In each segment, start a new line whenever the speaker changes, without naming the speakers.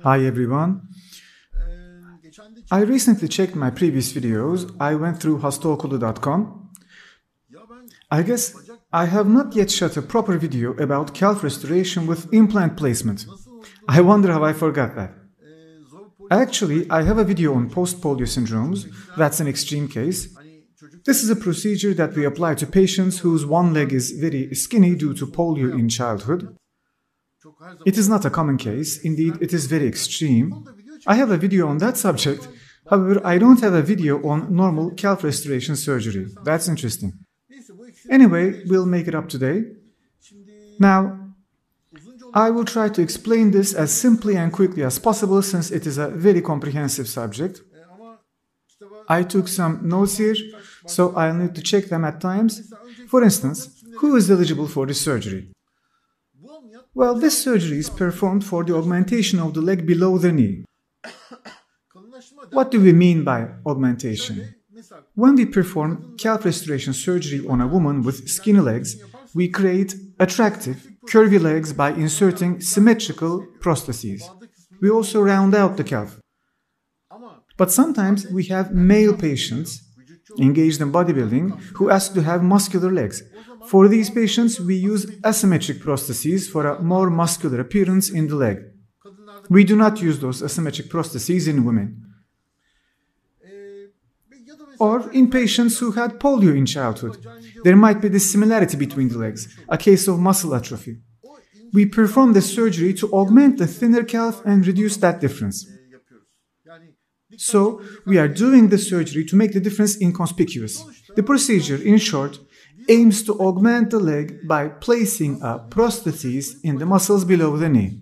Hi everyone. I recently checked my previous videos. I went through hastaokulu.com. I guess I have not yet shot a proper video about calf restoration with implant placement. I wonder how I forgot that. Actually, I have a video on post-polio syndromes. That's an extreme case. This is a procedure that we apply to patients whose one leg is very skinny due to polio in childhood. It is not a common case. Indeed, it is very extreme. I have a video on that subject. However, I don't have a video on normal calf restoration surgery. That's interesting. Anyway, we'll make it up today. Now, I will try to explain this as simply and quickly as possible since it is a very comprehensive subject. I took some notes here, so I'll need to check them at times. For instance, who is eligible for this surgery? Well, this surgery is performed for the augmentation of the leg below the knee. What do we mean by augmentation? When we perform calf restoration surgery on a woman with skinny legs, we create attractive, curvy legs by inserting symmetrical prostheses. We also round out the calf. But sometimes we have male patients engaged in bodybuilding who ask to have muscular legs. For these patients, we use asymmetric prostheses for a more muscular appearance in the leg. We do not use those asymmetric prostheses in women. Or in patients who had polio in childhood. There might be this similarity between the legs, a case of muscle atrophy. We perform the surgery to augment the thinner calf and reduce that difference. So, we are doing the surgery to make the difference inconspicuous. The procedure, in short, aims to augment the leg by placing a prosthesis in the muscles below the knee.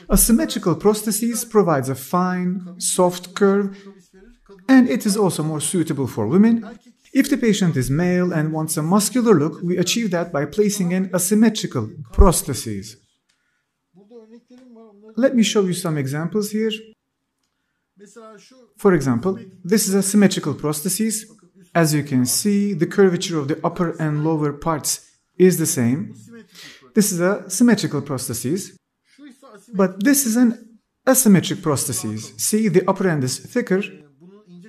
A symmetrical prosthesis provides a fine, soft curve, and it is also more suitable for women. If the patient is male and wants a muscular look, we achieve that by placing an asymmetrical prosthesis. Let me show you some examples here. For example, this is a symmetrical prosthesis. As you can see, the curvature of the upper and lower parts is the same. This is a symmetrical prosthesis. But this is an asymmetric prosthesis. See, the upper end is thicker.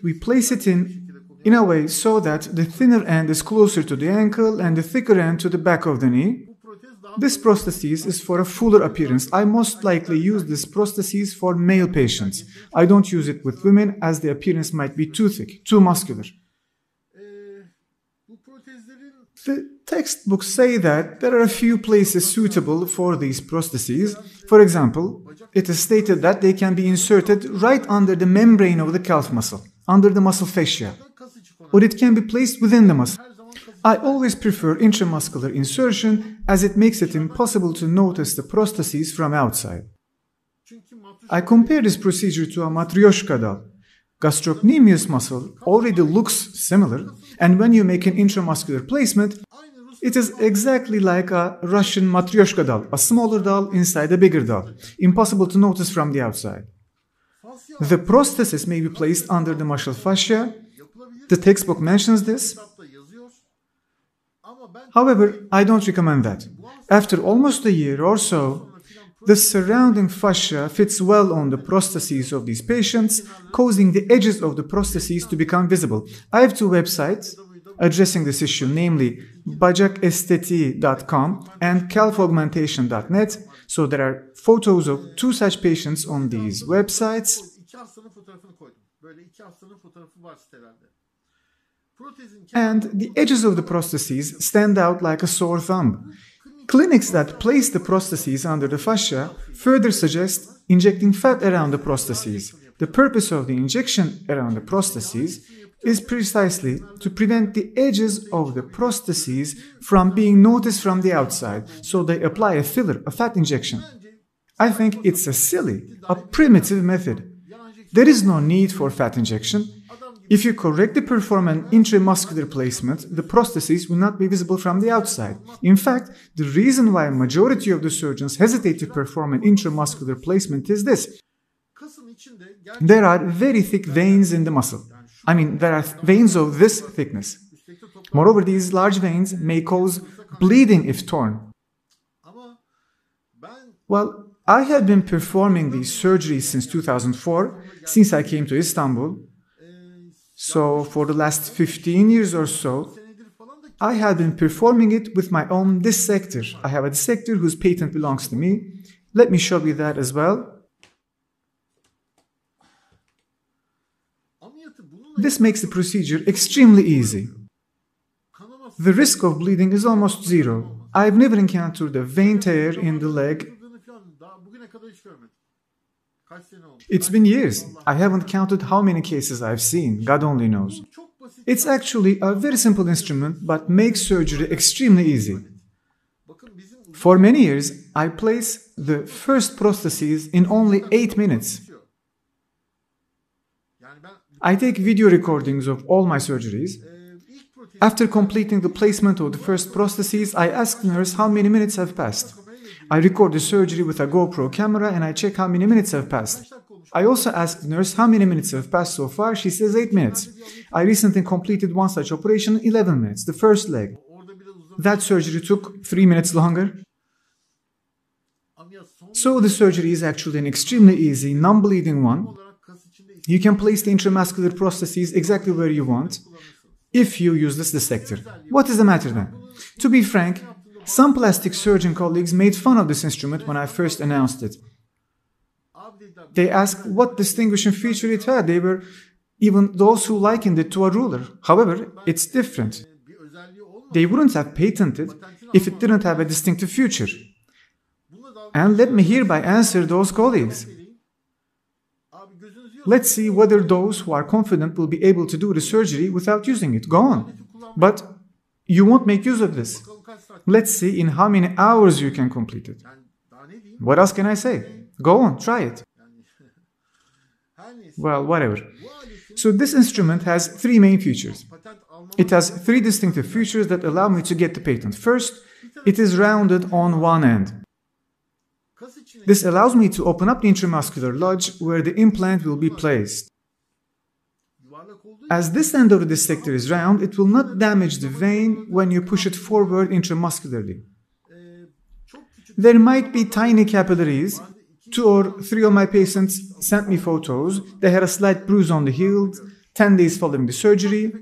We place it in a way so that the thinner end is closer to the ankle and the thicker end to the back of the knee. This prosthesis is for a fuller appearance. I most likely use this prosthesis for male patients. I don't use it with women as the appearance might be too thick, too muscular. The textbooks say that there are a few places suitable for these prostheses. For example, it is stated that they can be inserted right under the membrane of the calf muscle, under the muscle fascia, or it can be placed within the muscle. I always prefer intramuscular insertion as it makes it impossible to notice the prosthesis from outside. I compare this procedure to a matryoshka doll. Gastrocnemius muscle already looks similar, and when you make an intramuscular placement, it is exactly like a Russian matryoshka doll, a smaller doll inside a bigger doll, impossible to notice from the outside. The prosthesis may be placed under the muscle fascia. The textbook mentions this. However, I don't recommend that. After almost a year or so, the surrounding fascia fits well on the prostheses of these patients, causing the edges of the prostheses to become visible. I have two websites addressing this issue, namely bacakestetik.com and calfaugmentation.net. So there are photos of two such patients on these websites. And the edges of the prostheses stand out like a sore thumb. Clinics that place the prostheses under the fascia further suggest injecting fat around the prostheses. The purpose of the injection around the prostheses is precisely to prevent the edges of the prostheses from being noticed from the outside, so they apply a filler, a fat injection. I think it's a silly, a primitive method. There is no need for fat injection. If you correctly perform an intramuscular placement, the prosthesis will not be visible from the outside. In fact, the reason why a majority of the surgeons hesitate to perform an intramuscular placement is this. There are very thick veins in the muscle. I mean, there are veins of this thickness. Moreover, these large veins may cause bleeding if torn. Well, I have been performing these surgeries since 2004, since I came to Istanbul. So for the last 15 years or so, I have been performing it with my own dissector. I have a dissector whose patent belongs to me. Let me show you that as well. This makes the procedure extremely easy. The risk of bleeding is almost zero. I've never encountered a vein tear in the leg. It's been years. I haven't counted how many cases I've seen. God only knows. It's actually a very simple instrument, but makes surgery extremely easy. For many years, I placed the first prostheses in only 8 minutes. I take video recordings of all my surgeries. After completing the placement of the first prostheses, I ask the nurse how many minutes have passed. I record the surgery with a GoPro camera and I check how many minutes have passed. I also ask the nurse how many minutes have passed so far. She says 8 minutes. I recently completed one such operation in 11 minutes, the first leg. That surgery took 3 minutes longer. So the surgery is actually an extremely easy, non-bleeding one. You can place the intramuscular prostheses exactly where you want if you use this dissector. What is the matter then? To be frank, some plastic surgeon colleagues made fun of this instrument when I first announced it. They asked what distinguishing feature it had. They were even those who likened it to a ruler. However, it's different. They wouldn't have patented if it didn't have a distinctive feature. And let me hereby answer those colleagues. Let's see whether those who are confident will be able to do the surgery without using it. Go on. But you won't make use of this. Let's see in how many hours you can complete it. What else can I say? Go on, try it. Well, whatever. So this instrument has 3 main features. It has 3 distinctive features that allow me to get the patent. First, it is rounded on one end. This allows me to open up the intramuscular lodge where the implant will be placed. As this end of the dissector is round, it will not damage the vein when you push it forward intramuscularly. There might be tiny capillaries. 2 or 3 of my patients sent me photos. They had a slight bruise on the heel 10 days following the surgery.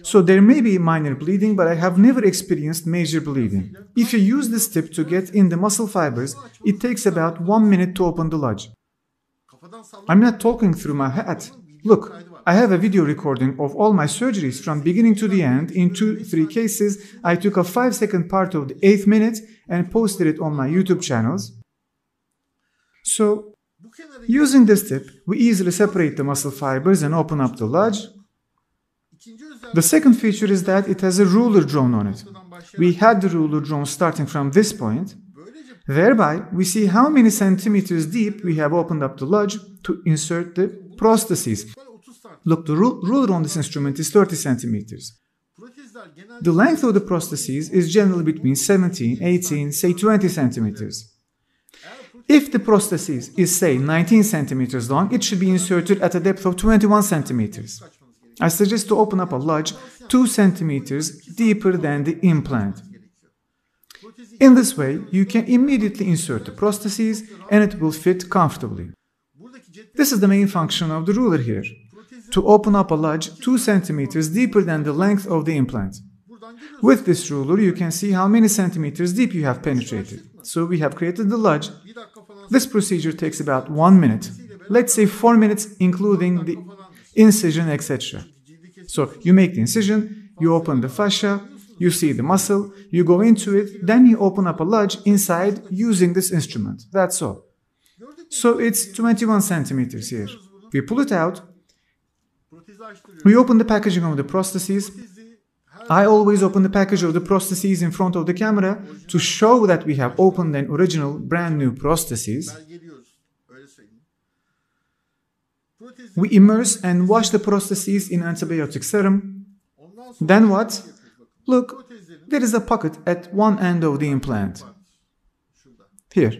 So there may be minor bleeding, but I have never experienced major bleeding. If you use this tip to get in the muscle fibers, it takes about 1 minute to open the lodge. I'm not talking through my hat. Look, I have a video recording of all my surgeries from beginning to the end. In 2-3 cases, I took a 5-second part of the 8th minute and posted it on my YouTube channels. So, using this tip, we easily separate the muscle fibers and open up the lodge. The second feature is that it has a ruler drawn on it. We had the ruler drawn starting from this point. Thereby, we see how many centimeters deep we have opened up the lodge to insert the prostheses. Look, the ruler on this instrument is 30 centimeters. The length of the prostheses is generally between 17, 18, say 20 centimeters. If the prosthesis is, say, 19 centimeters long, it should be inserted at a depth of 21 centimeters. I suggest to open up a lodge 2 centimeters deeper than the implant. In this way, you can immediately insert the prostheses and it will fit comfortably. This is the main function of the ruler here, to open up a lodge 2 centimeters deeper than the length of the implant. With this ruler, you can see how many centimeters deep you have penetrated. So we have created the lodge. This procedure takes about 1 minute. Let's say 4 minutes, including the incision, etc. So you make the incision, you open the fascia, you see the muscle, you go into it, then you open up a lodge inside using this instrument. That's all. So it's 21 centimeters here. We pull it out. We open the packaging of the prostheses. I always open the package of the prostheses in front of the camera to show that we have opened an original brand new prostheses. We immerse and wash the prostheses in antibiotic serum. Then what? Look, there is a pocket at one end of the implant. Here.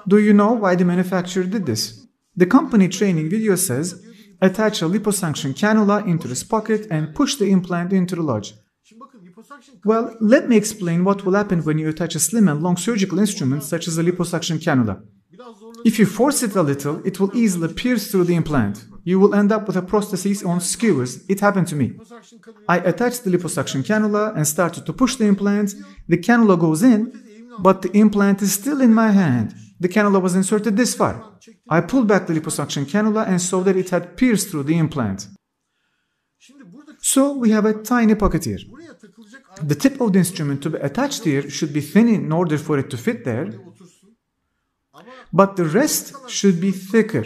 Do you know why the manufacturer did this? The company training video says, attach a liposuction cannula into this pocket and push the implant into the lodge. Well, let me explain what will happen when you attach a slim and long surgical instrument such as a liposuction cannula. If you force it a little, it will easily pierce through the implant. You will end up with a prosthesis on skewers. It happened to me. I attached the liposuction cannula and started to push the implant. The cannula goes in, but the implant is still in my hand. The cannula was inserted this far. I pulled back the liposuction cannula and saw that it had pierced through the implant. So we have a tiny pocket here. The tip of the instrument to be attached here should be thin in order for it to fit there, but the rest should be thicker.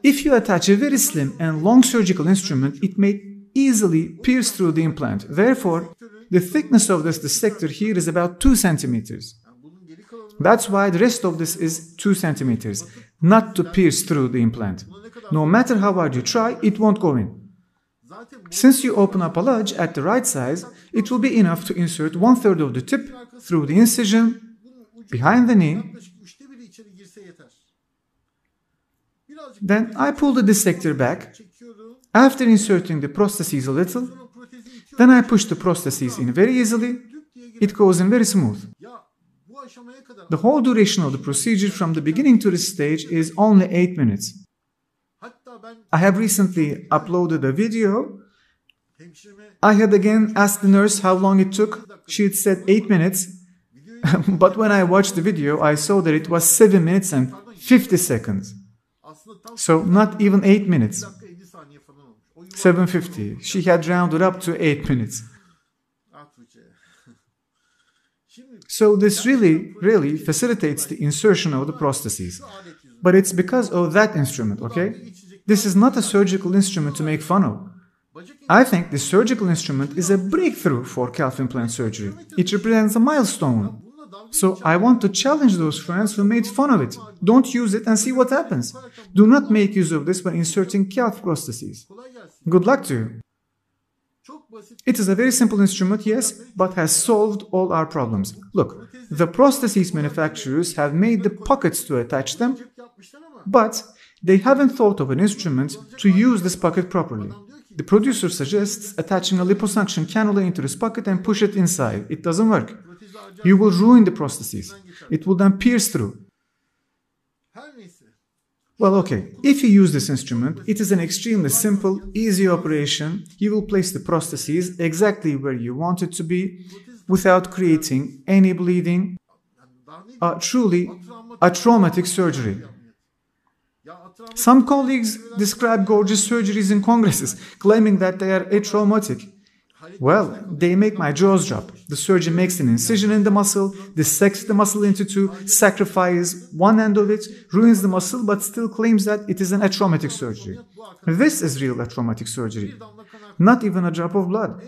If you attach a very slim and long surgical instrument, it may easily pierce through the implant. Therefore, the thickness of this dissector here is about 2 centimeters. That's why the rest of this is 2 centimeters, not to pierce through the implant. No matter how hard you try, it won't go in. Since you open up a lodge at the right size, it will be enough to insert 1/3 of the tip through the incision behind the knee. Then I pull the dissector back. After inserting the prosthesis a little, then I push the prosthesis in very easily. It goes in very smooth. The whole duration of the procedure from the beginning to this stage is only 8 minutes. I have recently uploaded a video. I had again asked the nurse how long it took. She had said 8 minutes. But when I watched the video, I saw that it was 7 minutes and 50 seconds. So not even 8 minutes. 7:50. She had rounded up to 8 minutes. So this really facilitates the insertion of the prostheses. But it's because of that instrument, okay? This is not a surgical instrument to make fun of. I think this surgical instrument is a breakthrough for calf implant surgery. It represents a milestone. So I want to challenge those friends who made fun of it. Don't use it and see what happens. Do not make use of this when inserting calf prostheses. Good luck to you. It is a very simple instrument, yes, but has solved all our problems. Look, the prostheses manufacturers have made the pockets to attach them, but they haven't thought of an instrument to use this pocket properly. The producer suggests attaching a liposuction cannula into this pocket and push it inside. It doesn't work. You will ruin the prostheses. It will then pierce through. Well, okay, if you use this instrument, it is an extremely simple, easy operation. You will place the prostheses exactly where you want it to be without creating any bleeding. Truly a traumatic surgery. Some colleagues describe gorgeous surgeries in congresses, claiming that they are atraumatic. Well, they make my jaws drop. The surgeon makes an incision in the muscle, dissects the muscle into two, sacrifices one end of it, ruins the muscle, but still claims that it is an atraumatic surgery. This is real atraumatic surgery. Not even a drop of blood.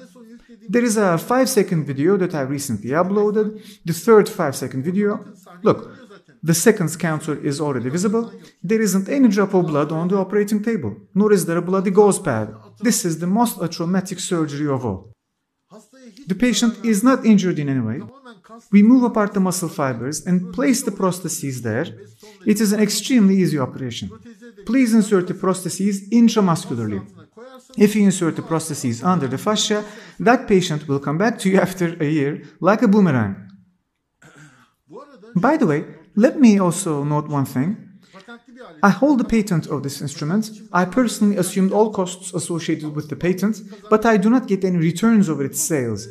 There is a 5-second video that I recently uploaded, the third 5-second video. Look, the seconds counter is already visible. There isn't any drop of blood on the operating table, nor is there a bloody gauze pad. This is the most traumatic surgery of all. The patient is not injured in any way. We move apart the muscle fibers and place the prostheses there. It is an extremely easy operation. Please insert the prostheses intramuscularly. If you insert the prostheses under the fascia, that patient will come back to you after a year like a boomerang. By the way, let me also note one thing. I hold the patent of this instrument. I personally assumed all costs associated with the patent, but I do not get any returns over its sales.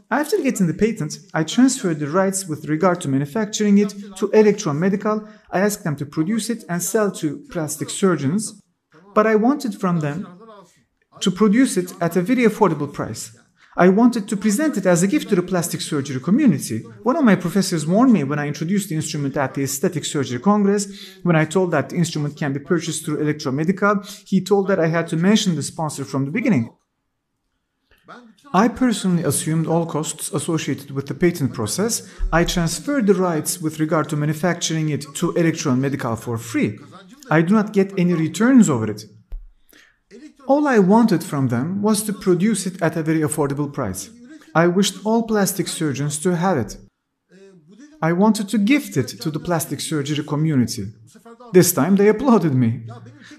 After getting the patent, I transferred the rights with regard to manufacturing it to Electron Medical. I asked them to produce it and sell to plastic surgeons, but I wanted from them to produce it at a very affordable price. I wanted to present it as a gift to the plastic surgery community. One of my professors warned me when I introduced the instrument at the Aesthetic Surgery Congress. When I told that the instrument can be purchased through Electromedical, he told that I had to mention the sponsor from the beginning. I personally assumed all costs associated with the patent process. I transferred the rights with regard to manufacturing it to Electron Medical for free. I do not get any returns over it. All I wanted from them was to produce it at a very affordable price. I wished all plastic surgeons to have it. I wanted to gift it to the plastic surgery community. This time they applauded me.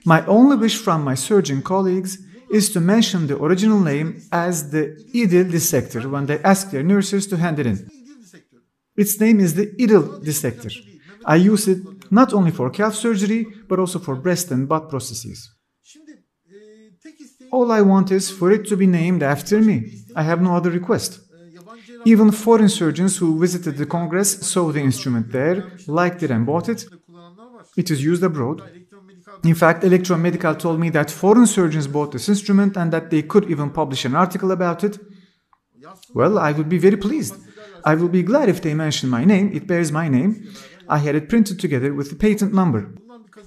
My only wish from my surgeon colleagues is to mention the original name as the idil dissector when they ask their nurses to hand it in. Its name is the idil dissector. I use it not only for calf surgery, but also for breast and butt prostheses. All I want is for it to be named after me. I have no other request. Even foreign surgeons who visited the Congress saw the instrument there, liked it and bought it. It is used abroad. In fact, Electromedical told me that foreign surgeons bought this instrument and that they could even publish an article about it. Well, I would be very pleased. I will be glad if they mention my name. It bears my name. I had it printed together with the patent number.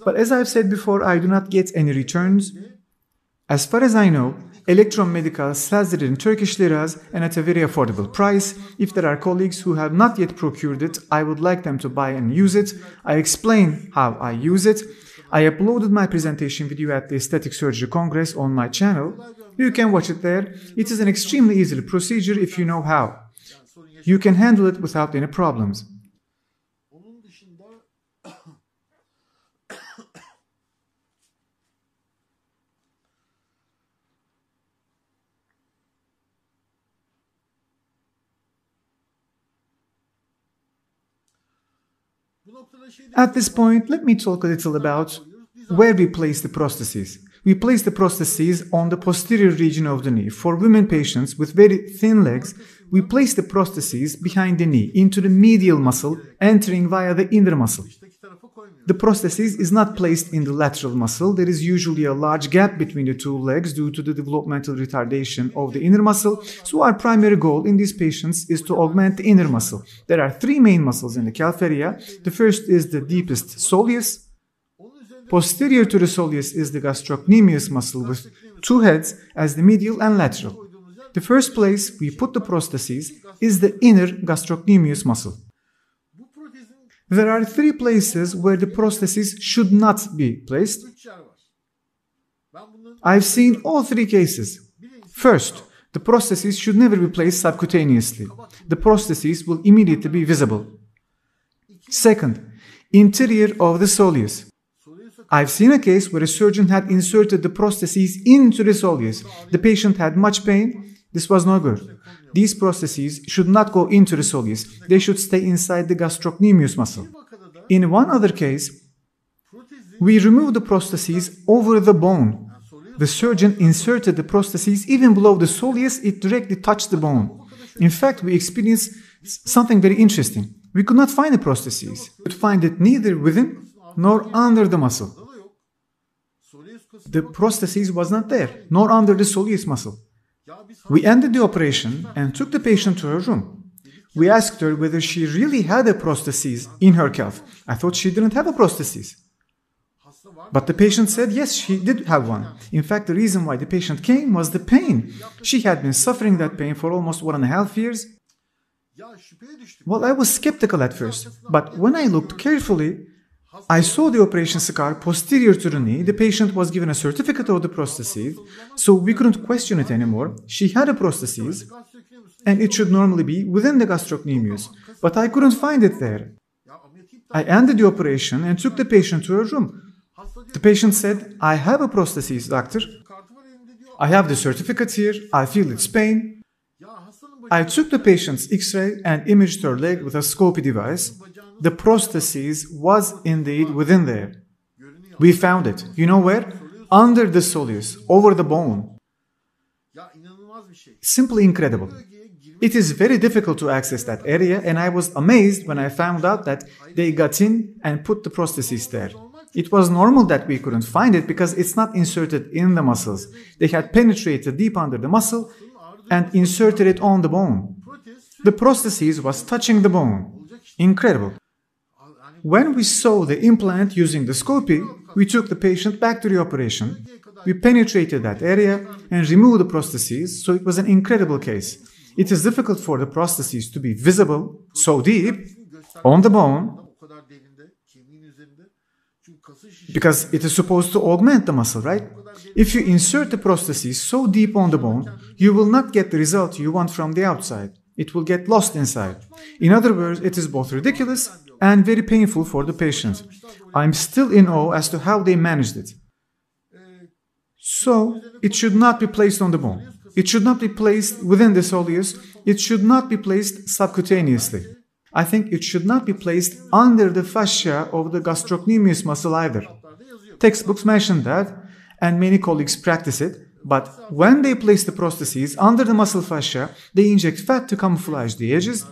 But as I've said before, I do not get any returns. As far as I know, Electromedical sells it in Turkish liras and at a very affordable price. If there are colleagues who have not yet procured it, I would like them to buy and use it. I explain how I use it. I uploaded my presentation video at the Aesthetic Surgery Congress on my channel. You can watch it there. It is an extremely easy procedure if you know how. You can handle it without any problems. At this point, let me talk a little about where we place the prostheses. We place the prostheses on the posterior region of the knee. For women patients with very thin legs, we place the prostheses behind the knee into the medial muscle, entering via the inner muscle. The prosthesis is not placed in the lateral muscle. There is usually a large gap between the two legs due to the developmental retardation of the inner muscle. So our primary goal in these patients is to augment the inner muscle. There are three main muscles in the calf area. The first is the deepest soleus. Posterior to the soleus is the gastrocnemius muscle with two heads as the medial and lateral. The first place we put the prostheses is the inner gastrocnemius muscle. There are three places where the prosthesis should not be placed. I've seen all three cases. First, the prosthesis should never be placed subcutaneously. The prosthesis will immediately be visible. Second, interior of the soleus. I've seen a case where a surgeon had inserted the prostheses into the soleus. The patient had much pain. This was no good. These prostheses should not go into the soleus. They should stay inside the gastrocnemius muscle. In one other case, we removed the prostheses over the bone. The surgeon inserted the prostheses even below the soleus. It directly touched the bone. In fact, we experienced something very interesting. We could not find the prostheses. We could find it neither within nor under the muscle. The prosthesis was not there, nor under the soleus muscle. We ended the operation and took the patient to her room. We asked her whether she really had a prosthesis in her calf. I thought she didn't have a prosthesis. But the patient said yes, she did have one. In fact, the reason why the patient came was the pain. She had been suffering that pain for almost 1.5 years. Well, I was skeptical at first, but when I looked carefully, I saw the operation scar posterior to the knee. The patient was given a certificate of the prosthesis, so we couldn't question it anymore. She had a prosthesis, and it should normally be within the gastrocnemius, but I couldn't find it there. I ended the operation and took the patient to her room. The patient said, "I have a prosthesis, doctor. I have the certificate here. I feel its pain." I took the patient's X-ray and imaged her leg with a scopy device. The prosthesis was indeed within there. We found it. You know where? Under the soleus, over the bone. Simply incredible. It is very difficult to access that area, and I was amazed when I found out that they got in and put the prosthesis there. It was normal that we couldn't find it because it's not inserted in the muscles. They had penetrated deep under the muscle and inserted it on the bone. The prosthesis was touching the bone. Incredible. When we saw the implant using the scopy, we took the patient back to the operation. We penetrated that area and removed the prosthesis, so it was an incredible case. It is difficult for the prosthesis to be visible so deep on the bone because it is supposed to augment the muscle, right? If you insert the prosthesis so deep on the bone, you will not get the result you want from the outside. It will get lost inside. In other words, it is both ridiculous and very painful for the patient. I'm still in awe as to how they managed it. So, it should not be placed on the bone. It should not be placed within the soleus. It should not be placed subcutaneously. I think it should not be placed under the fascia of the gastrocnemius muscle either. Textbooks mention that, and many colleagues practice it, but when they place the prostheses under the muscle fascia, they inject fat to camouflage the edges.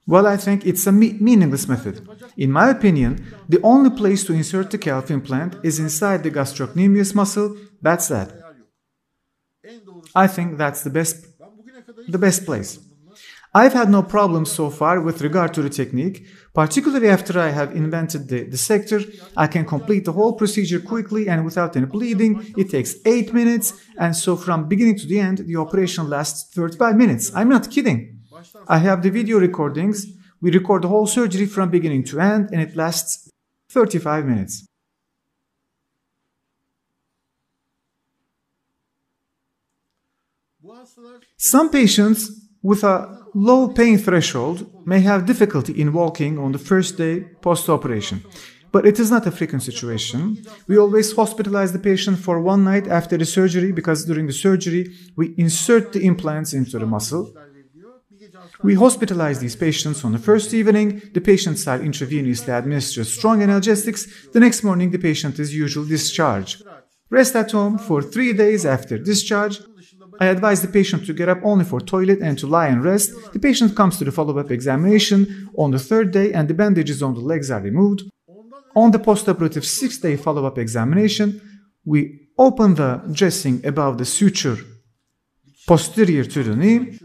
Well, I think it's a meaningless method. In my opinion, the only place to insert the calf implant is inside the gastrocnemius muscle. That's that. I think that's the best place. I've had no problems so far with regard to the technique, particularly after I have invented the dissector. I can complete the whole procedure quickly and without any bleeding. It takes 8 minutes, and so from beginning to the end, the operation lasts 35 minutes. I'm not kidding. I have the video recordings. We record the whole surgery from beginning to end, and it lasts 35 minutes. Some patients with a low pain threshold may have difficulty in walking on the first day post-operation. But it is not a frequent situation. We always hospitalize the patient for one night after the surgery because during the surgery we insert the implants into the muscle. We hospitalize these patients on the first evening. The patients are intravenously administered strong analgesics. The next morning the patient is usually discharged. Rest at home for 3 days after discharge. I advise the patient to get up only for toilet and to lie and rest. The patient comes to the follow-up examination on the 3rd day and the bandages on the legs are removed. On the postoperative 6th-day follow-up examination, we open the dressing above the suture posterior to the knee.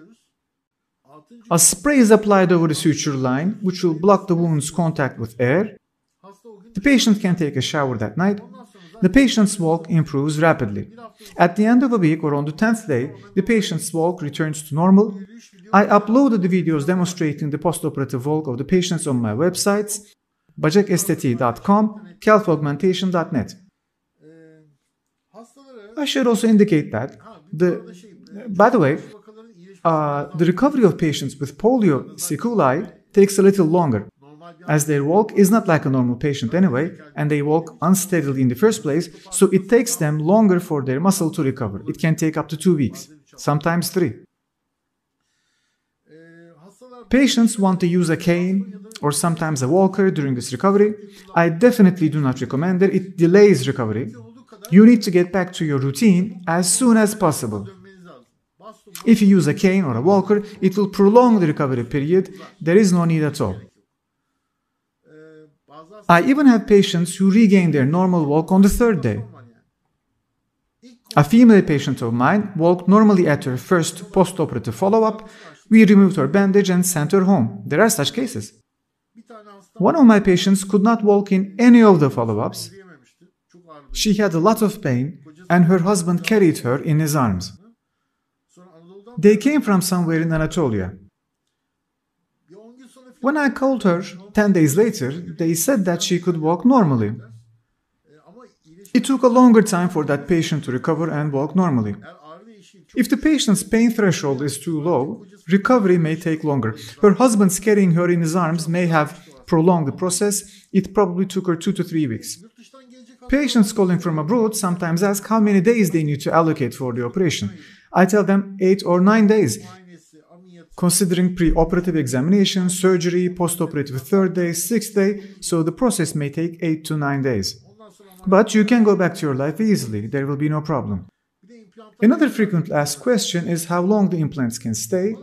A spray is applied over the suture line, which will block the wound's contact with air. The patient can take a shower that night. The patient's walk improves rapidly. At the end of a week or on the 10th day, the patient's walk returns to normal. I uploaded the videos demonstrating the postoperative walk of the patients on my websites, bacakestetiği.com, calfaugmentation.net. I should also indicate that, by the way, the recovery of patients with polio sequelae takes a little longer, as their walk is not like a normal patient anyway, and they walk unsteadily in the first place, so it takes them longer for their muscle to recover. It can take up to 2 weeks, sometimes 3. Patients want to use a cane or sometimes a walker during this recovery. I definitely do not recommend it. It delays recovery. You need to get back to your routine as soon as possible. If you use a cane or a walker, it will prolong the recovery period. There is no need at all. I even have patients who regain their normal walk on the 3rd day. A female patient of mine walked normally at her first post-operative follow-up. We removed her bandage and sent her home. There are such cases. One of my patients could not walk in any of the follow-ups. She had a lot of pain and her husband carried her in his arms. They came from somewhere in Anatolia. When I called her 10 days later, they said that she could walk normally. It took a longer time for that patient to recover and walk normally. If the patient's pain threshold is too low, recovery may take longer. Her husband's carrying her in his arms may have prolonged the process. It probably took her 2 to 3 weeks. Patients calling from abroad sometimes ask how many days they need to allocate for the operation. I tell them 8 or 9 days. Considering pre-operative examination, surgery, post-operative 3rd day, 6th day, so the process may take 8 to 9 days. But you can go back to your life easily, there will be no problem. Another frequently asked question is how long the implants can stay.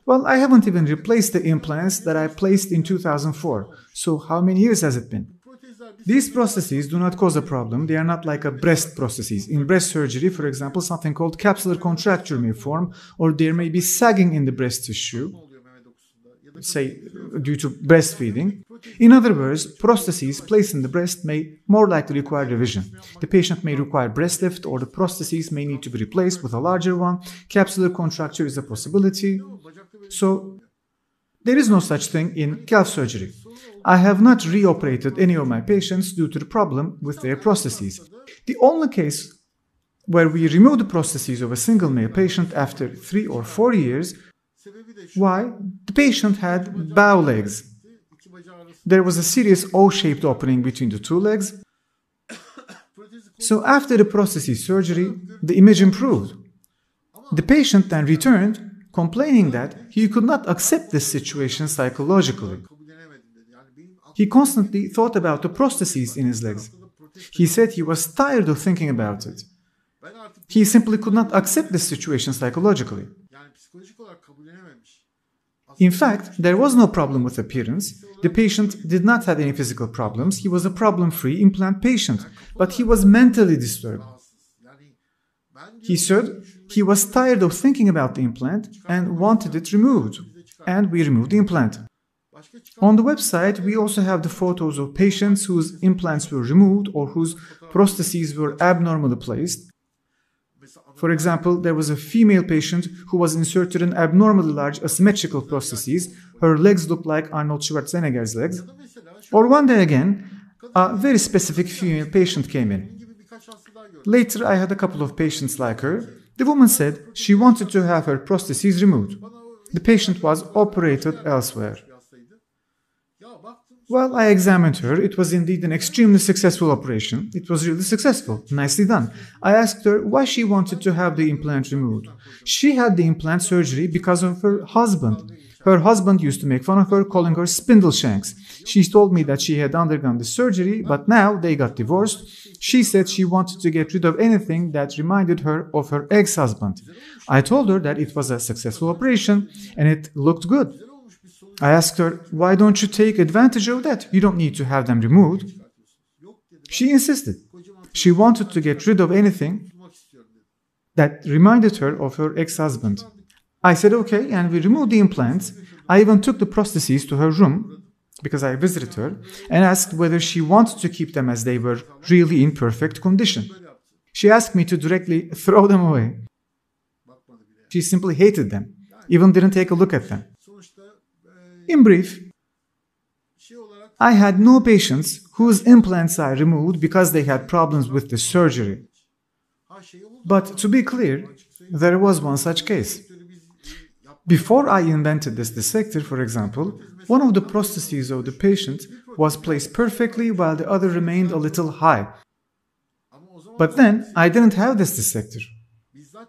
Well, I haven't even replaced the implants that I placed in 2004, so how many years has it been? These prostheses do not cause a problem, they are not like a breast prostheses. In breast surgery, for example, something called capsular contracture may form, or there may be sagging in the breast tissue, say, due to breastfeeding. In other words, prostheses placed in the breast may more likely require revision. The patient may require breast lift, or the prostheses may need to be replaced with a larger one. Capsular contracture is a possibility. So, there is no such thing in calf surgery. I have not reoperated any of my patients due to the problem with their prostheses. The only case where we remove the prostheses of a single male patient after 3 or 4 years, why? The patient had bow legs. There was a serious O-shaped opening between the 2 legs. So after the prosthesis surgery, the image improved. The patient then returned, complaining that he could not accept this situation psychologically. He constantly thought about the prostheses in his legs. He said he was tired of thinking about it. He simply could not accept this situation psychologically. In fact, there was no problem with appearance. The patient did not have any physical problems. He was a problem-free implant patient, but he was mentally disturbed. He said he was tired of thinking about the implant and wanted it removed, and we removed the implant. On the website, we also have the photos of patients whose implants were removed or whose prostheses were abnormally placed. For example, there was a female patient who was inserted in abnormally large asymmetrical prostheses. Her legs looked like Arnold Schwarzenegger's legs. Or one day again, a very specific female patient came in. Later, I had a couple of patients like her. The woman said she wanted to have her prostheses removed. The patient was operated elsewhere. Well, I examined her. It was indeed an extremely successful operation. It was really successful. Nicely done. I asked her why she wanted to have the implant removed. She had the implant surgery because of her husband. Her husband used to make fun of her, calling her spindle shanks. She told me that she had undergone the surgery, but now they got divorced. She said she wanted to get rid of anything that reminded her of her ex-husband. I told her that it was a successful operation and it looked good. I asked her, why don't you take advantage of that? You don't need to have them removed. She insisted. She wanted to get rid of anything that reminded her of her ex-husband. I said okay, and we removed the implants. I even took the prostheses to her room, because I visited her, and asked whether she wanted to keep them as they were really in perfect condition. She asked me to directly throw them away. She simply hated them, even didn't take a look at them. In brief, I had no patients whose implants I removed because they had problems with the surgery. But to be clear, there was one such case. Before I invented this dissector, for example, one of the prostheses of the patient was placed perfectly while the other remained a little high. But then I didn't have this dissector.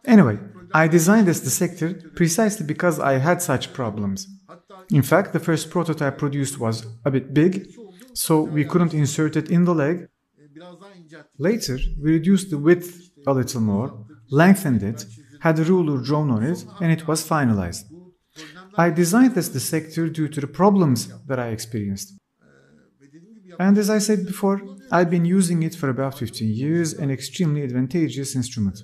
Anyway, I designed this dissector precisely because I had such problems. In fact, the first prototype produced was a bit big, so we couldn't insert it in the leg. Later, we reduced the width a little more, lengthened it, had a ruler drawn on it, and it was finalized. I designed this dissector due to the problems that I experienced. And as I said before, I've been using it for about 15 years, an extremely advantageous instrument.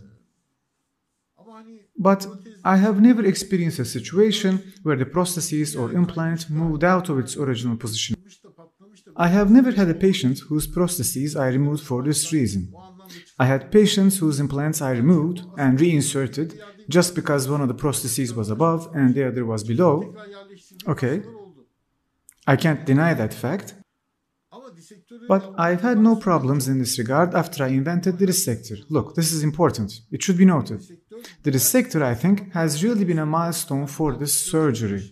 But I have never experienced a situation where the prosthesis or implant moved out of its original position. I have never had a patient whose prostheses I removed for this reason. I had patients whose implants I removed and reinserted just because one of the prostheses was above and the other was below. Okay, I can't deny that fact. But I've had no problems in this regard after I invented the dissector. Look, this is important. It should be noted. The dissector, I think, has really been a milestone for this surgery.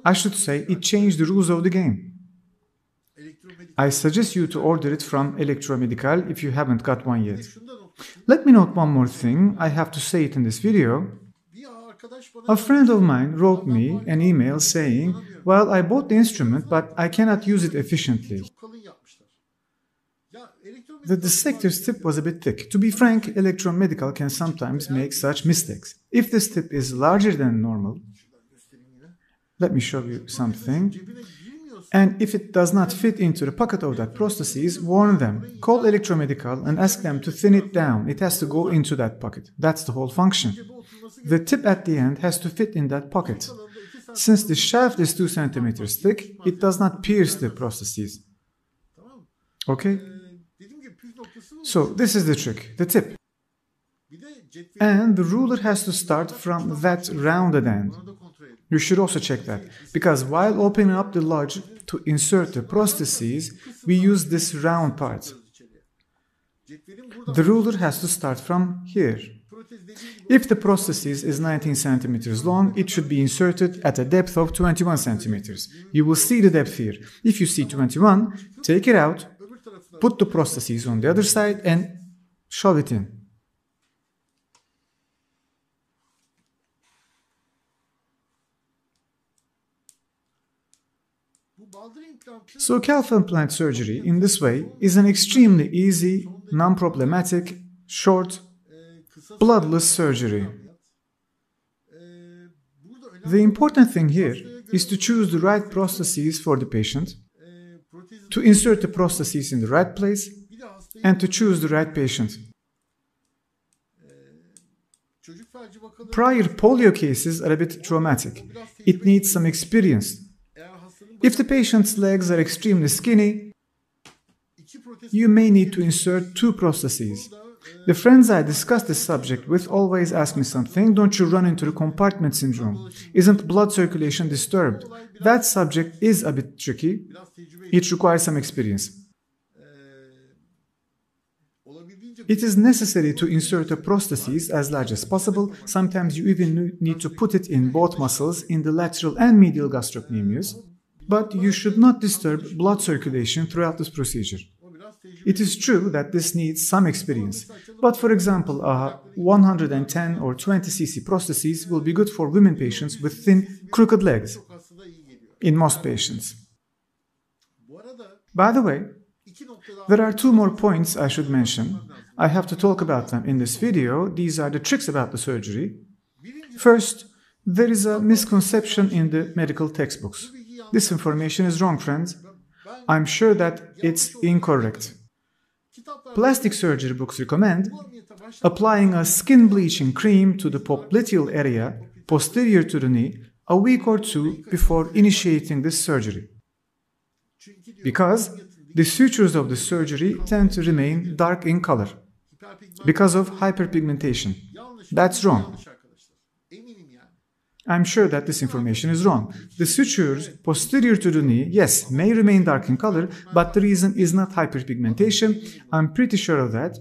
I should say it changed the rules of the game. I suggest you to order it from Electromedical if you haven't got one yet. Let me note one more thing. I have to say it in this video. A friend of mine wrote me an email saying, well, I bought the instrument, but I cannot use it efficiently. The dissector's tip was a bit thick. To be frank, Electromedical can sometimes make such mistakes. If this tip is larger than normal, let me show you something. And if it does not fit into the pocket of that prosthesis, warn them. Call Electromedical and ask them to thin it down. It has to go into that pocket. That's the whole function. The tip at the end has to fit in that pocket. Since the shaft is 2 centimeters thick, it does not pierce the prosthesis. Okay? So this is the trick, the tip. And the ruler has to start from that rounded end. You should also check that, because while opening up the lodge to insert the prostheses, we use this round part. The ruler has to start from here. If the prosthesis is 19 centimeters long, it should be inserted at a depth of 21 centimeters. You will see the depth here. If you see 21, take it out, Put the prostheses on the other side and shove it in. So calf implant surgery in this way is an extremely easy, non-problematic, short, bloodless surgery. The important thing here is to choose the right prostheses for the patient, to insert the prostheses in the right place, and to choose the right patient. Prior polio cases are a bit traumatic. It needs some experience. If the patient's legs are extremely skinny, you may need to insert 2 prostheses. The friends I discussed this subject with always ask me something: don't you run into the compartment syndrome? Isn't blood circulation disturbed? That subject is a bit tricky. It requires some experience. It is necessary to insert a prosthesis as large as possible. Sometimes you even need to put it in both muscles, in the lateral and medial gastrocnemius. But you should not disturb blood circulation throughout this procedure. It is true that this needs some experience, but for example, a 110 or 20 cc prosthesis will be good for women patients with thin, crooked legs, in most patients. By the way, there are 2 more points I should mention. I have to talk about them in this video. These are the tricks about the surgery. First, there is a misconception in the medical textbooks. This information is wrong, friends. I'm sure that it's incorrect. Plastic surgery books recommend applying a skin bleaching cream to the popliteal area posterior to the knee a week or 2 before initiating this surgery, because the sutures of the surgery tend to remain dark in color because of hyperpigmentation. That's wrong. I'm sure that this information is wrong. The sutures posterior to the knee, yes, may remain dark in color, but the reason is not hyperpigmentation. I'm pretty sure of that.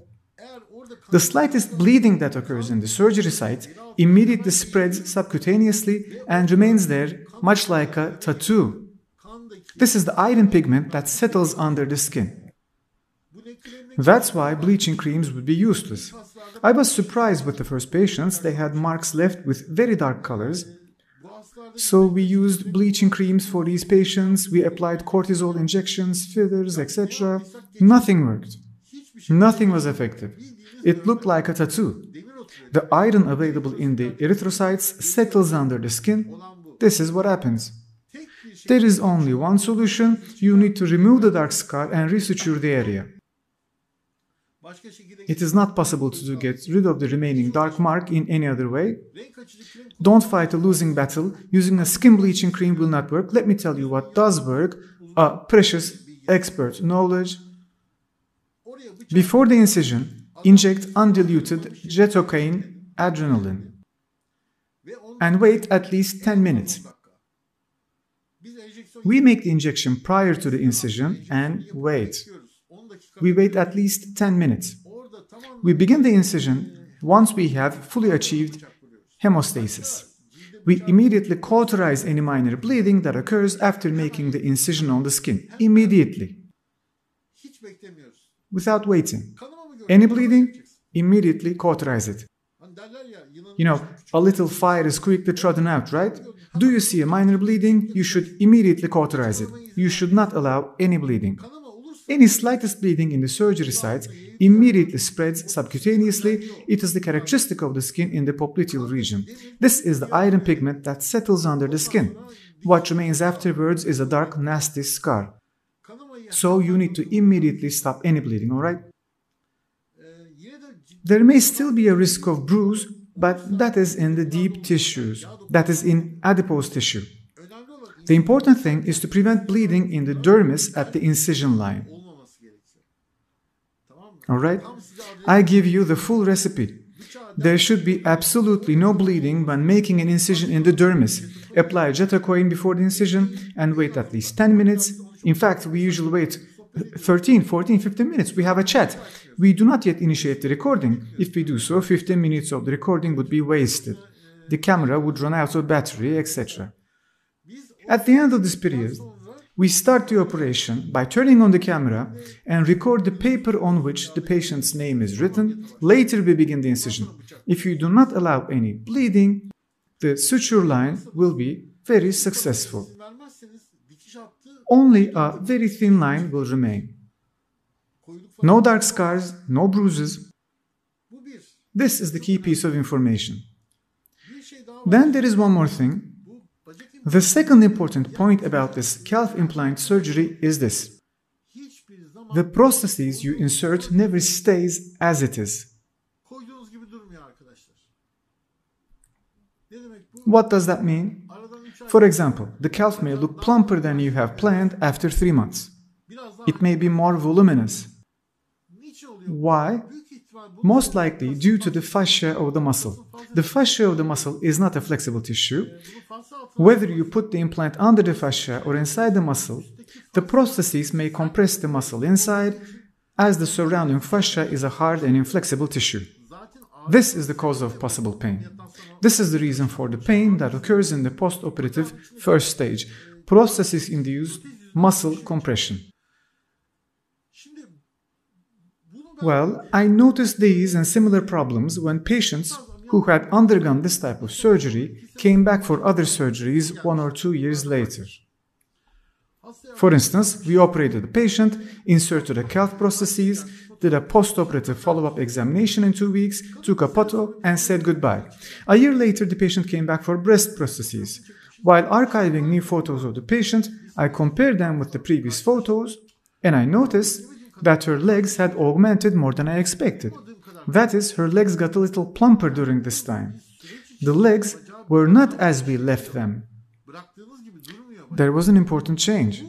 The slightest bleeding that occurs in the surgery site immediately spreads subcutaneously and remains there, much like a tattoo. This is the iron pigment that settles under the skin. That's why bleaching creams would be useless. I was surprised with the first patients. They had marks left with very dark colors. So we used bleaching creams for these patients. We applied cortisol injections, fillers, etc. Nothing worked. Nothing was effective. It looked like a tattoo. The iron available in the erythrocytes settles under the skin. This is what happens. There is only one solution. You need to remove the dark scar and resuture the area. It is not possible to get rid of the remaining dark mark in any other way. Don't fight a losing battle. Using a skin bleaching cream will not work. Let me tell you what does work. A precious expert knowledge. Before the incision, inject undiluted getocaine adrenaline and wait at least 10 minutes. We make the injection prior to the incision and wait. We wait at least 10 minutes. We begin the incision once we have fully achieved hemostasis. We immediately cauterize any minor bleeding that occurs after making the incision on the skin. Immediately. Without waiting. Any bleeding? Immediately cauterize it. You know, a little fire is quickly trodden out, right? Do you see a minor bleeding? You should immediately cauterize it. You should not allow any bleeding. Any slightest bleeding in the surgery site immediately spreads subcutaneously. It is the characteristic of the skin in the popliteal region. This is the iron pigment that settles under the skin. What remains afterwards is a dark, nasty scar. So you need to immediately stop any bleeding, alright? There may still be a risk of bruise, but that is in the deep tissues, that is in adipose tissue. The important thing is to prevent bleeding in the dermis at the incision line. Alright? I give you the full recipe. There should be absolutely no bleeding when making an incision in the dermis. Apply getocaine before the incision and wait at least 10 minutes. In fact, we usually wait 13, 14, 15 minutes. We have a chat. We do not yet initiate the recording. If we do so, 15 minutes of the recording would be wasted. The camera would run out of battery, etc. At the end of this period, We start the operation by turning on the camera and record the paper on which the patient's name is written. Later we begin the incision. If you do not allow any bleeding, the suture line will be very successful. Only a very thin line will remain. No dark scars, no bruises. This is the key piece of information. Then there is one more thing. The second important point about this calf implant surgery is this. The prosthesis you insert never stays as it is. What does that mean? For example, the calf may look plumper than you have planned after 3 months. It may be more voluminous. Why? Most likely due to the fascia of the muscle. The fascia of the muscle is not a flexible tissue. Whether you put the implant under the fascia or inside the muscle, the prosthesis may compress the muscle inside, as the surrounding fascia is a hard and inflexible tissue. This is the cause of possible pain. This is the reason for the pain that occurs in the post-operative first stage, prosthesis-induced muscle compression. Well, I noticed these and similar problems when patients who had undergone this type of surgery came back for other surgeries 1 or 2 years later. For instance, we operated a patient, inserted a calf prosthesis, did a post-operative follow-up examination in 2 weeks, took a photo, and said goodbye. A year later, the patient came back for breast prosthesis. While archiving new photos of the patient, I compared them with the previous photos, and I noticed that her legs had augmented more than I expected. That is, her legs got a little plumper during this time. The legs were not as we left them. There was an important change.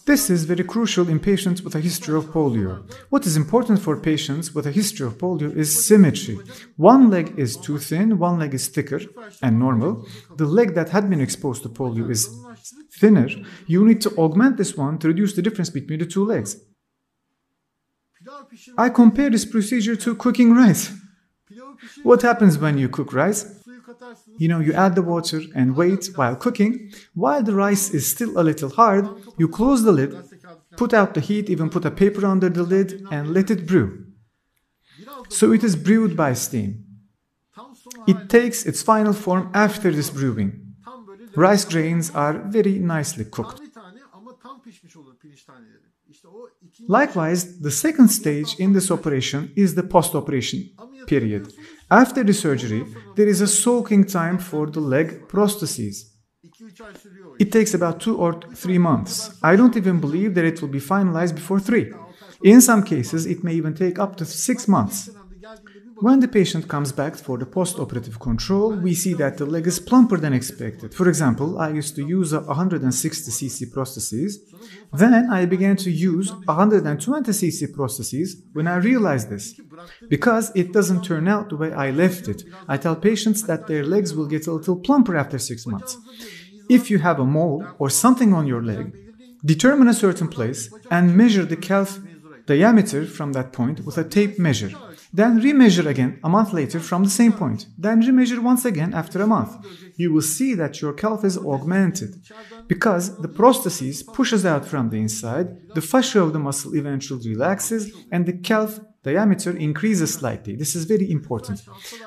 This is very crucial in patients with a history of polio. What is important for patients with a history of polio is symmetry. One leg is too thin, one leg is thicker and normal. The leg that had been exposed to polio is thinner. You need to augment this one to reduce the difference between the two legs. I compare this procedure to cooking rice. What happens when you cook rice? You add the water and wait while cooking. While the rice is still a little hard, you close the lid, put out the heat, even put a paper under the lid and let it brew. So it is brewed by steam. It takes its final form after this brewing. Rice grains are very nicely cooked. Likewise, the second stage in this operation is the post-operation period. After the surgery, there is a soaking time for the leg prostheses. It takes about 2 or 3 months. I don't even believe that it will be finalized before 3. In some cases, it may even take up to 6 months. When the patient comes back for the post-operative control, we see that the leg is plumper than expected. For example, I used to use a 160cc prosthesis. Then I began to use 120cc prosthesis when I realized this. Because it doesn't turn out the way I left it. I tell patients that their legs will get a little plumper after 6 months. If you have a mole or something on your leg, determine a certain place and measure the calf diameter from that point with a tape measure. Then remeasure again a month later from the same point. Then remeasure once again after a month. You will see that your calf is augmented. Because the prosthesis pushes out from the inside, the fascia of the muscle eventually relaxes and the calf diameter increases slightly. This is very important.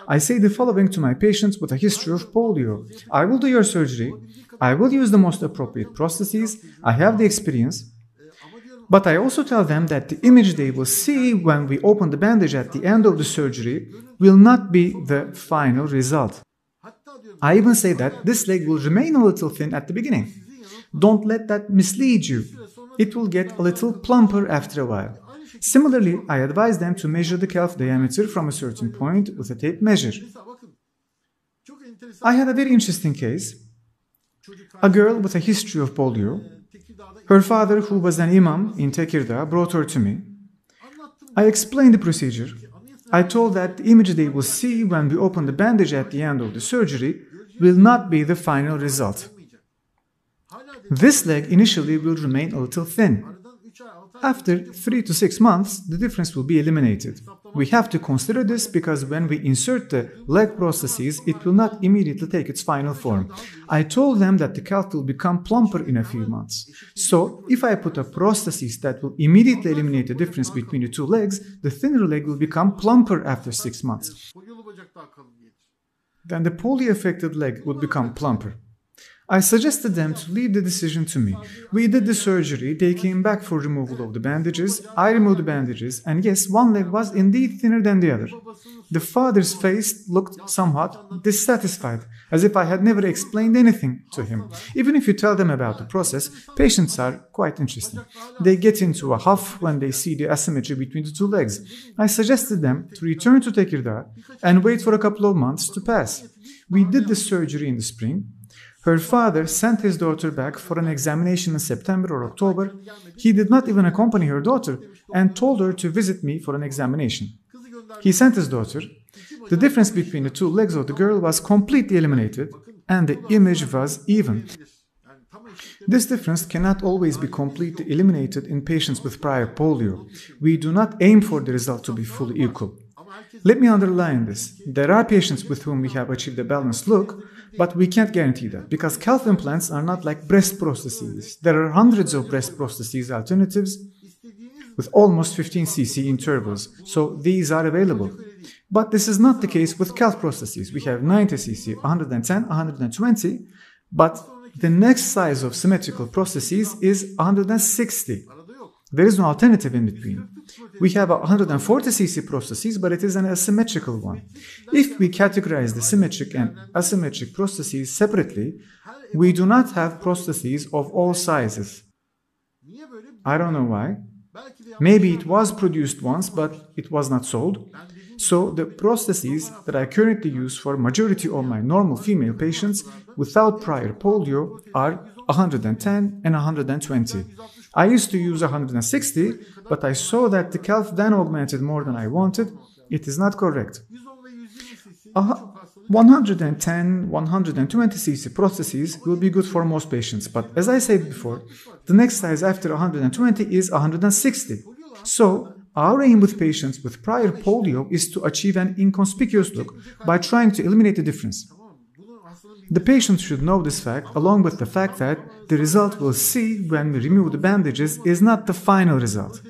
I say the following to my patients with a history of polio. I will do your surgery. I will use the most appropriate prostheses. I have the experience. But I also tell them that the image they will see when we open the bandage at the end of the surgery will not be the final result. I even say that this leg will remain a little thin at the beginning. Don't let that mislead you. It will get a little plumper after a while. Similarly, I advise them to measure the calf diameter from a certain point with a tape measure. I had a very interesting case. A girl with a history of polio. Her father, who was an imam in Tekirdağ, brought her to me. I explained the procedure. I told that the image they will see when we open the bandage at the end of the surgery will not be the final result. This leg initially will remain a little thin. After 3 to 6 months, the difference will be eliminated. We have to consider this because when we insert the leg prostheses, it will not immediately take its final form. I told them that the calf will become plumper in a few months. So, if I put a prosthesis that will immediately eliminate the difference between the two legs, the thinner leg will become plumper after 6 months. Then the polio-affected leg would become plumper. I suggested them to leave the decision to me. We did the surgery, they came back for removal of the bandages, I removed the bandages, and yes, one leg was indeed thinner than the other. The father's face looked somewhat dissatisfied, as if I had never explained anything to him. Even if you tell them about the process, patients are quite interesting. They get into a huff when they see the asymmetry between the two legs. I suggested them to return to Tekirdağ and wait for a couple of months to pass. We did the surgery in the spring. Her father sent his daughter back for an examination in September or October. He did not even accompany her daughter and told her to visit me for an examination. He sent his daughter. The difference between the two legs of the girl was completely eliminated and the image was even. This difference cannot always be completely eliminated in patients with prior polio. We do not aim for the result to be fully equal. Let me underline this. There are patients with whom we have achieved a balanced look, but we can't guarantee that because calf implants are not like breast prostheses. There are hundreds of breast prostheses alternatives with almost 15 cc intervals, so these are available. But this is not the case with calf prostheses. We have 90 cc, 110, 120, but the next size of symmetrical prostheses is 160. There is no alternative in between. We have a 140 cc prosthesis, but it is an asymmetrical one. If we categorize the symmetric and asymmetric prostheses separately, we do not have prostheses of all sizes. I don't know why. Maybe it was produced once, but it was not sold. So the prostheses that I currently use for majority of my normal female patients without prior polio are 110 and 120. I used to use 160, but I saw that the calf then augmented more than I wanted. It is not correct. 110, 120 cc prostheses will be good for most patients, but as I said before, the next size after 120 is 160. So, our aim with patients with prior polio is to achieve an inconspicuous look by trying to eliminate the difference. The patient should know this fact, along with the fact that the result we'll see when we remove the bandages is not the final result.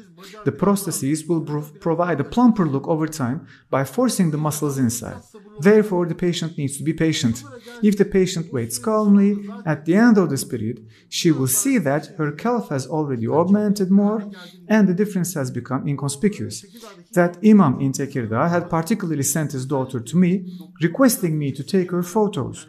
The prostheses will provide a plumper look over time by forcing the muscles inside. Therefore, the patient needs to be patient. If the patient waits calmly, at the end of this period, she will see that her calf has already augmented more and the difference has become inconspicuous. That Imam in Tekirdağ had particularly sent his daughter to me, requesting me to take her photos.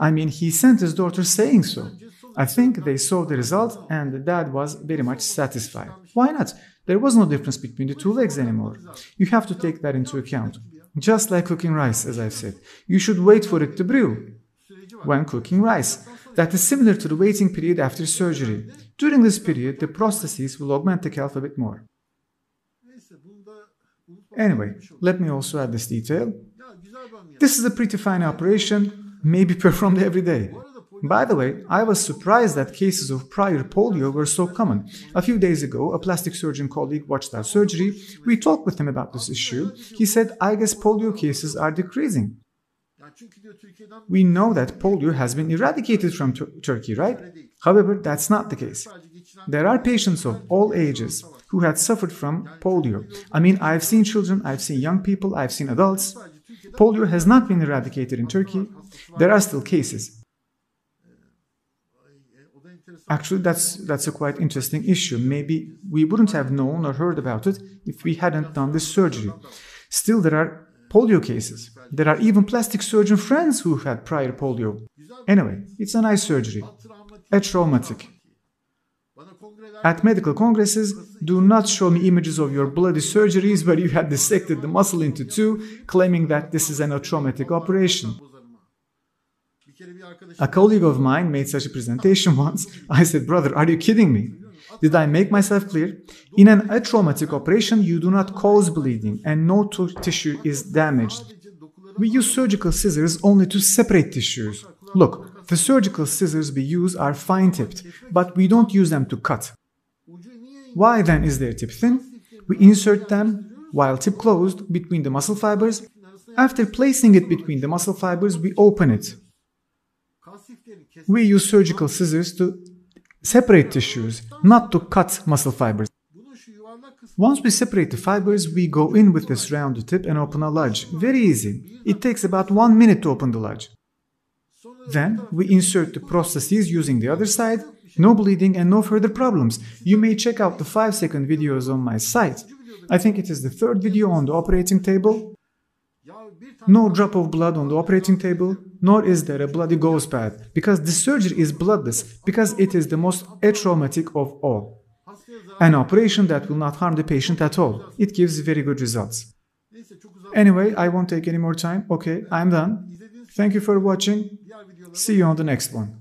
I mean, he sent his daughter saying so. I think they saw the result and the dad was very much satisfied. Why not? There was no difference between the two legs anymore. You have to take that into account. Just like cooking rice, as I've said. You should wait for it to brew when cooking rice. That is similar to the waiting period after surgery. During this period, the prostheses will augment the calf a bit more. Anyway, let me also add this detail. This is a pretty fine operation, maybe performed every day. By the way, I was surprised that cases of prior polio were so common. A few days ago, a plastic surgeon colleague watched our surgery. We talked with him about this issue. He said, I guess polio cases are decreasing. We know that polio has been eradicated from Turkey, right? However, that's not the case. There are patients of all ages who had suffered from polio. I mean, I've seen children, I've seen young people, I've seen adults. Polio has not been eradicated in Turkey. There are still cases. Actually, that's a quite interesting issue. Maybe we wouldn't have known or heard about it if we hadn't done this surgery. Still, there are polio cases. There are even plastic surgeon friends who had prior polio. Anyway, it's a nice surgery. Atraumatic. At medical congresses, do not show me images of your bloody surgeries where you had dissected the muscle into two, claiming that this is an atraumatic operation. A colleague of mine made such a presentation once. I said, brother, are you kidding me? Did I make myself clear? In an atraumatic operation, you do not cause bleeding and no tissue is damaged. We use surgical scissors only to separate tissues. Look, the surgical scissors we use are fine-tipped, but we don't use them to cut. Why then is their tip thin? We insert them while tip closed between the muscle fibers. After placing it between the muscle fibers, we open it. We use surgical scissors to separate tissues, not to cut muscle fibers. Once we separate the fibers, we go in with this rounded tip and open a lodge. Very easy. It takes about 1 minute to open the lodge. Then, we insert the prostheses using the other side. No bleeding and no further problems. You may check out the 5-second videos on my site. I think it is the 3rd video on the operating table. No drop of blood on the operating table, nor is there a bloody gauze pad, because this surgery is bloodless, because it is the most atraumatic of all. An operation that will not harm the patient at all. It gives very good results. Anyway, I won't take any more time. Okay, I'm done. Thank you for watching. See you on the next one.